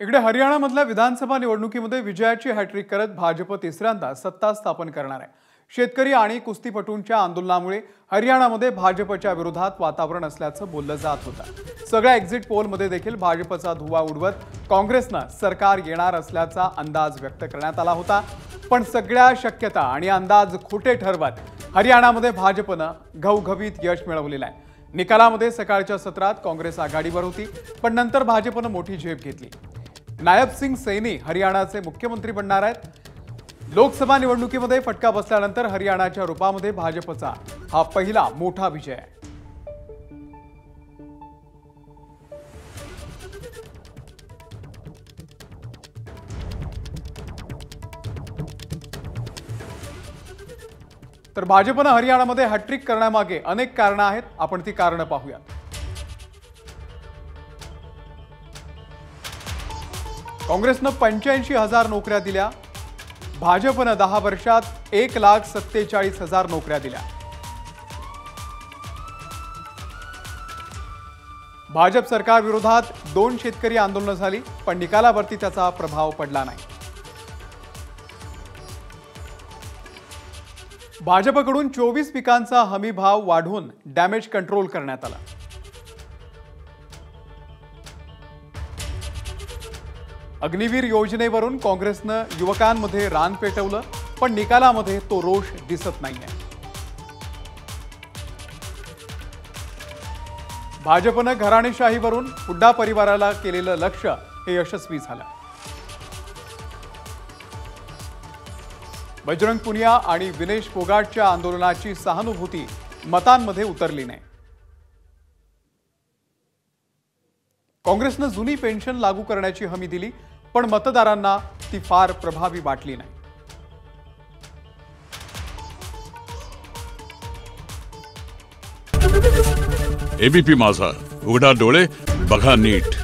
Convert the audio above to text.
इकडे हरियाणामधल्या विधानसभा निवडणुकीमध्ये विजयाची हॅट्रिक करत भाजप तिसऱ्यांदा सत्ता स्थापन करणार आहे। शेतकरी आणि कुस्तीपटूंच्या आंदोलनामुळे हरियाणामध्ये भाजपच्या विरोधात वातावरण असल्याचं बोललं जात होतं। सगळ्या एक्झिट पोलमध्ये देखील भाजपचा धुव्वा उडवत काँग्रेसनं सरकार येणार असल्याचा अंदाज व्यक्त करण्यात आला होता। पण सगळ्या शक्यता आणि अंदाज खोटे ठरवत हरियाणामध्ये भाजपनं घवघवीत यश मिळवलेलं आहे। निकालामध्ये सकाळच्या सत्रात काँग्रेस आघाडीवर होती, पण नंतर भाजपनं मोठी झेप घेतली। नायब सिंग सैनी हरियाणाचे मुख्यमंत्री बनणार आहेत। लोकसभा निवडणुकीमध्ये फटका बसल्यानंतर हरियाणाच्या रूपामध्ये भाजपचा हा पहिला मोठा विजय आहे। तर भाजपनं हरियाणामध्ये हॅट्रिक करण्यामागे अनेक कारणं आहेत, आपण ती कारणं पाहूया। काँग्रेसनं 85,000 नोकऱ्या दिल्या, भाजपनं 10 वर्षात 1,47,000 नोकऱ्या दिल्या। भाजप सरकार विरोधात 2 शेतकरी आंदोलनं झाली, पण निकालावरती त्याचा प्रभाव पडला नाही। भाजपकडून 24 पिकांचा हमी भाव वाढवून डॅमेज कंट्रोल करण्यात आला। अग्निवीर योजनेवरून काँग्रेसनं युवकांमध्ये रान पेटवलं, पण निकालामध्ये तो रोष दिसत नाहीये। भाजपनं घराणेशाहीवरून हुड्डा परिवाराला केलेलं लक्ष्य हे यशस्वी झालं। बजरंग पुनिया आणि विनेश फोगाटच्या आंदोलनाची सहानुभूती मतांमध्ये उतरली नाही। काँग्रेसनं जुनी पेन्शन लागू करण्याची हमी दिली, पण मतदारांना ती फार प्रभावी वाटली नाही। एबीपी माझा, उघडा डोळे बघा नीट।